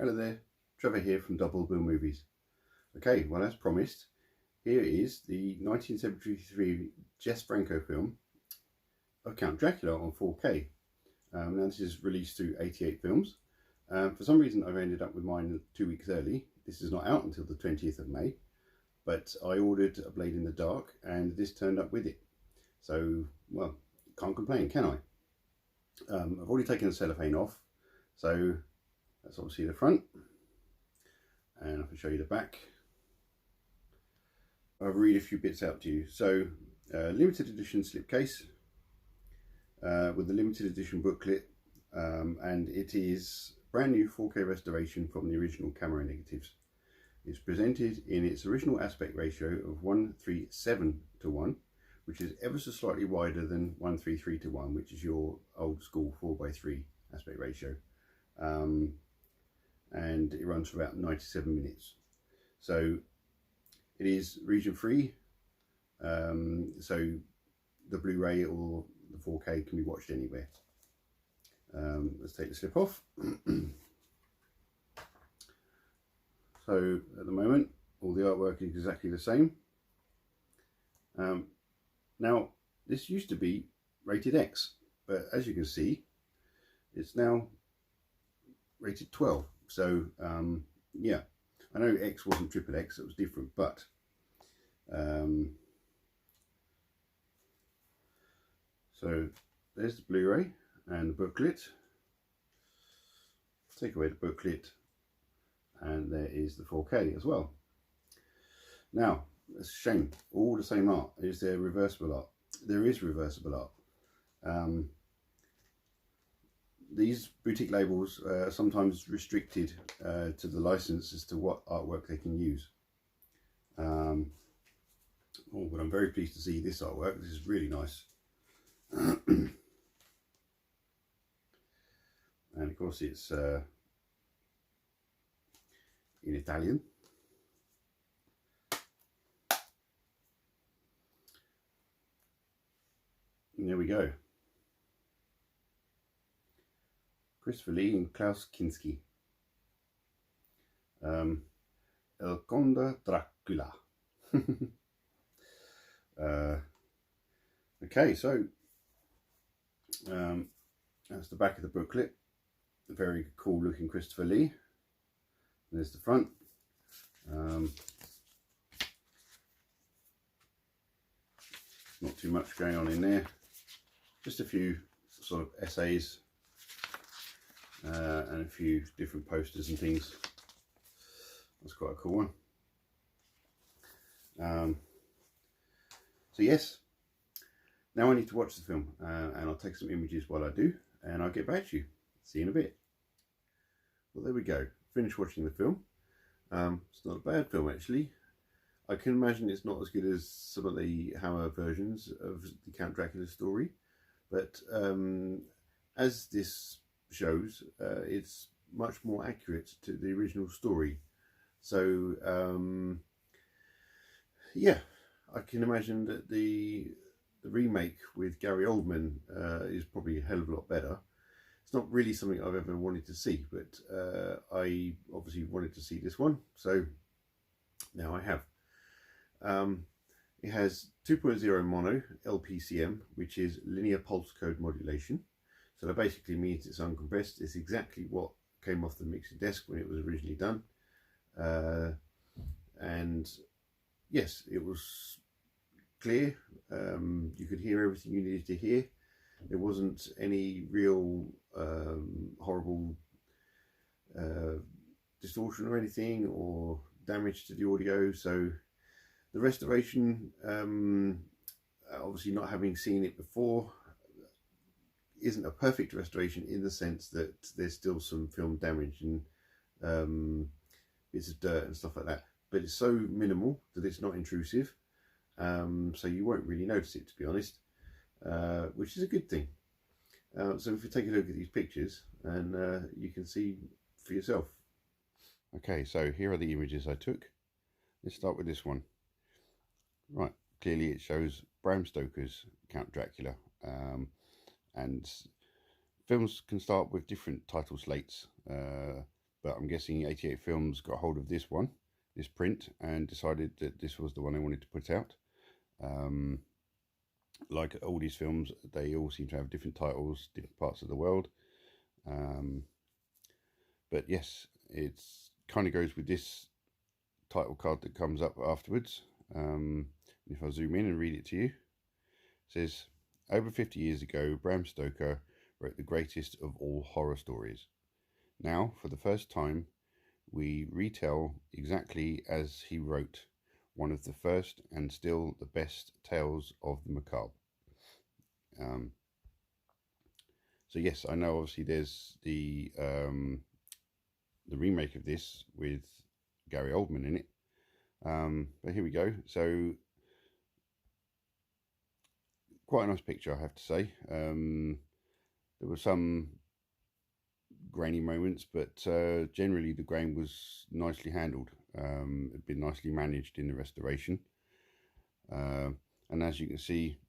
Hello there, Trevor here from Double Bill Movies. Okay, well as promised, here is the 1973 Jess Franco film of Count Dracula on 4K. Now this is released through 88Films. For some reason I've ended up with mine 2 weeks early. This is not out until the 20th of May, but I ordered A Blade in the Dark and this turned up with it. So, well, can't complain, can I? I've already taken the cellophane off, so that's obviously the front, and I can show you the back. I'll read a few bits out to you. So, limited edition slipcase with the limited edition booklet, and it is brand new 4K restoration from the original camera negatives. It's presented in its original aspect ratio of 1:37:1, which is ever so slightly wider than 1:33:1, which is your old school 4:3 aspect ratio. And it runs for about 97 minutes. So it is region free, so the Blu-ray or the 4K can be watched anywhere. Let's take the slip off. So at the moment all the artwork is exactly the same. Now this used to be rated X, but as you can see it's now rated 12. So yeah, I know X wasn't triple X, it was different, but so there's the Blu-ray and the booklet. Take away the booklet and there is the 4K as well. Now it's a shame, all the same art. Is there reversible art? There is reversible art. These boutique labels are sometimes restricted to the license as to what artwork they can use. But I'm very pleased to see this artwork. This is really nice. And of course it's in Italian. And there we go. Christopher Lee and Klaus Kinski. El Conde Dracula. Okay, so that's the back of the booklet. A very cool looking Christopher Lee. There's the front. Not too much going on in there. Just a few sort of essays. And a few different posters and things. That's quite a cool one. So yes, now I need to watch the film, and I'll take some images while I do, and I'll get back to you. See you in a bit. Well, there we go. Finished watching the film. It's not a bad film actually. I can imagine it's not as good as some of the Hammer versions of the Count Dracula story, but as this shows, it's much more accurate to the original story. So yeah, I can imagine that the remake with Gary Oldman is probably a hell of a lot better. It's not really something I've ever wanted to see, but I obviously wanted to see this one, so now I have. It has 2.0 mono LPCM, which is linear pulse code modulation. So that basically means it's uncompressed. It's exactly what came off the mixing desk when it was originally done. And yes, it was clear. You could hear everything you needed to hear. There wasn't any real horrible distortion or anything, or damage to the audio. So the restoration, obviously not having seen it before, isn't a perfect restoration in the sense that there's still some film damage and bits of dirt and stuff like that, but it's so minimal that it's not intrusive, so you won't really notice it, to be honest, which is a good thing. So if you take a look at these pictures, and you can see for yourself. Okay, so here are the images I took. Let's start with this one. Right, clearly it shows Bram Stoker's Count Dracula. And films can start with different title slates. but I'm guessing 88Films got hold of this one, this print, and decided that this was the one they wanted to put out. Like all these films, they all seem to have different titles, different parts of the world. But yes, it's kind of goes with this title card that comes up afterwards. If I zoom in and read it to you, it says, over 50 years ago, Bram Stoker wrote the greatest of all horror stories. Now, for the first time, we retell exactly as he wrote one of the first and still the best tales of the macabre. So yes, I know obviously there's the remake of this with Gary Oldman in it. But here we go. So quite a nice picture, I have to say. There were some grainy moments, but generally the grain was nicely handled. It'd been nicely managed in the restoration. And as you can see,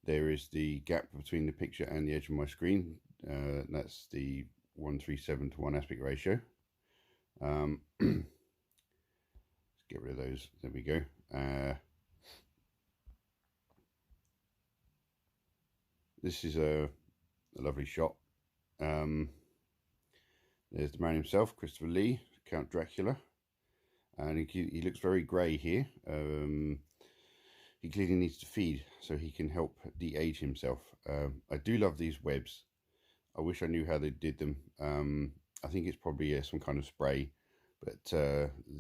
there is the gap between the picture and the edge of my screen. That's the 1:37:1 aspect ratio. Let's get rid of those. There we go. This is a lovely shot. There's the man himself, Christopher Lee, Count Dracula, and he looks very grey here. He clearly needs to feed so he can help de-age himself. I do love these webs. I wish I knew how they did them. I think it's probably some kind of spray, but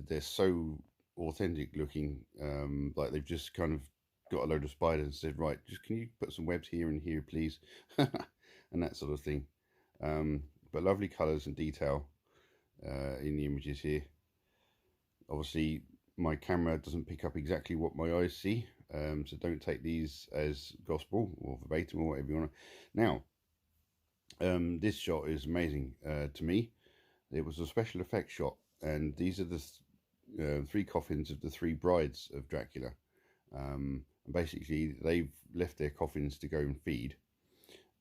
they're so authentic looking, like they've just kind of got a load of spiders and said, right, just can you put some webs here and here, please? And that sort of thing. But lovely colours and detail in the images here. Obviously, my camera doesn't pick up exactly what my eyes see, so don't take these as gospel or verbatim or whatever you want to. Now, this shot is amazing to me. It was a special effects shot, and these are the three coffins of the three brides of Dracula. And basically, they've left their coffins to go and feed.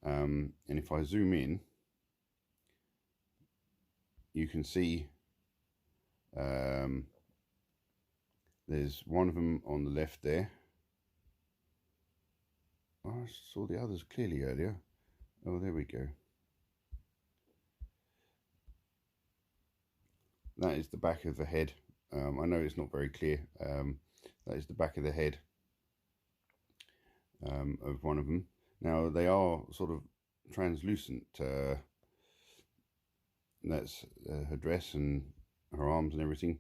And if I zoom in, you can see there's one of them on the left there. Oh, I saw the others clearly earlier. Oh, there we go. That is the back of the head. I know it's not very clear. That is the back of the head of one of them. Now, they are sort of translucent. That's her dress and her arms and everything.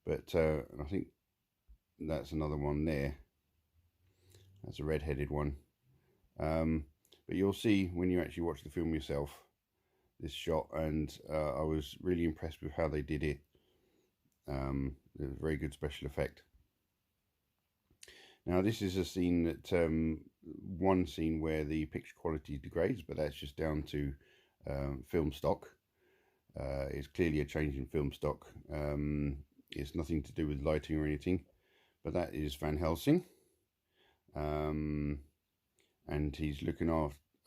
But I think that's another one there. That's a red-headed one. But you'll see when you actually watch the film yourself, this shot, and I was really impressed with how they did it. It was a very good special effect. Now, this is a scene that one scene where the picture quality degrades, but that's just down to film stock. It's clearly a change in film stock. It's nothing to do with lighting or anything, but that is Van Helsing, and he's looking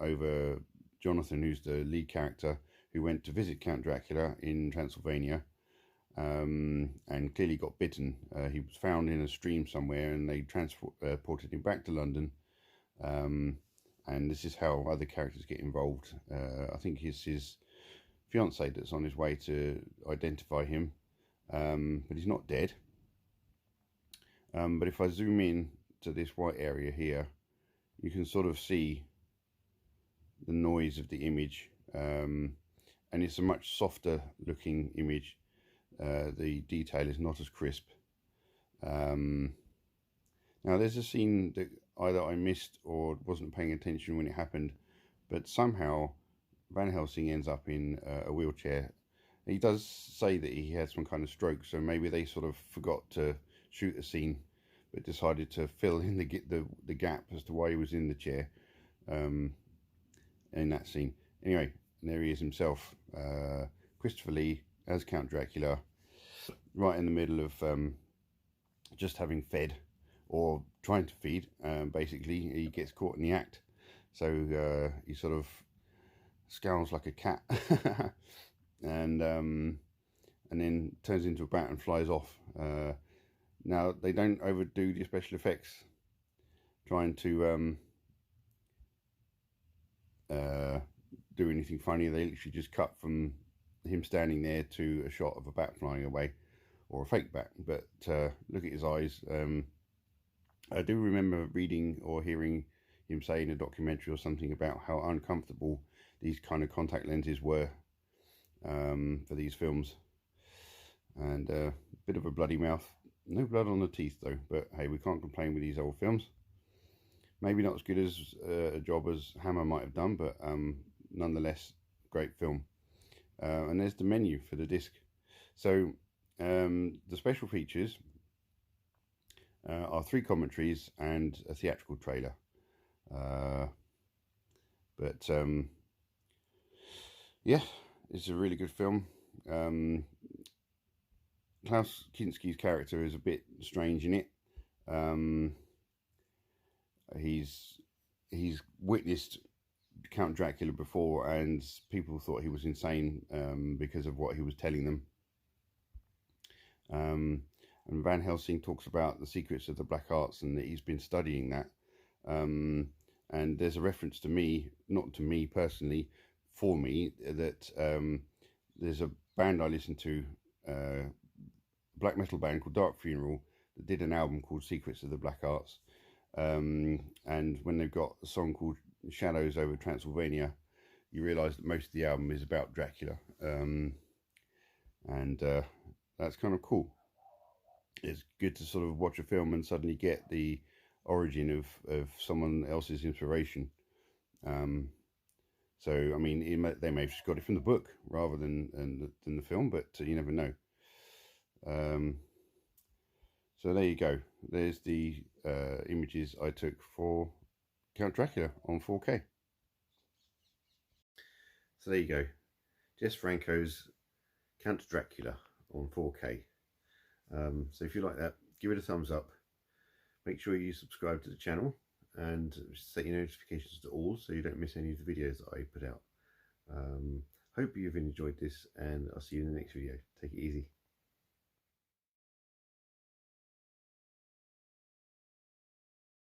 over Jonathan, who's the lead character, who went to visit Count Dracula in Transylvania, and clearly got bitten. He was found in a stream somewhere, and they transported him back to London. And this is how other characters get involved. I think it's his fiance that's on his way to identify him, but he's not dead. But if I zoom in to this white area here, you can sort of see the noise of the image, and it's a much softer looking image. The detail is not as crisp. Now, there's a scene that either I missed or wasn't paying attention when it happened, but somehow Van Helsing ends up in a wheelchair. He does say that he had some kind of stroke, so maybe they sort of forgot to shoot a scene, but decided to fill in the gap as to why he was in the chair in that scene. Anyway, there he is himself, Christopher Lee as Count Dracula, right in the middle of just having fed, or trying to feed. Basically, he gets caught in the act, so he sort of scowls like a cat. And and then turns into a bat and flies off. Now, they don't overdo the special effects trying to do anything funny. They literally just cut from him standing there to a shot of a bat flying away, or a fake bat. But look at his eyes. I do remember reading or hearing him say in a documentary or something about how uncomfortable these kind of contact lenses were for these films. And a bit of a bloody mouth. No blood on the teeth though, but hey, we can't complain with these old films. Maybe not as good as a job as Hammer might have done, but nonetheless, great film. And there's the menu for the disc. So the special features are 3 commentaries and a theatrical trailer. But yeah, it's a really good film. Klaus Kinski's character is a bit strange in it. He's witnessed Count Dracula before, and people thought he was insane because of what he was telling them. And Van Helsing talks about the secrets of the black arts and that he's been studying that. And there's a reference to me, not to me personally, for me, that there's a band I listen to, a black metal band called Dark Funeral, that did an album called Secrets of the Black Arts. And when they've got a song called Shadows over Transylvania, you realise that most of the album is about Dracula. That's kind of cool. It's good to sort of watch a film and suddenly get the origin of someone else's inspiration. So I mean, they may have just got it from the book rather than the film, but you never know. So there you go. There's the images I took for Count Dracula on 4K. So there you go. Jess Franco's Count Dracula on 4K. So if you like that, give it a thumbs up. Make sure you subscribe to the channel and set your notifications to all so you don't miss any of the videos that I put out. Hope you've enjoyed this, and I'll see you in the next video. Take it easy.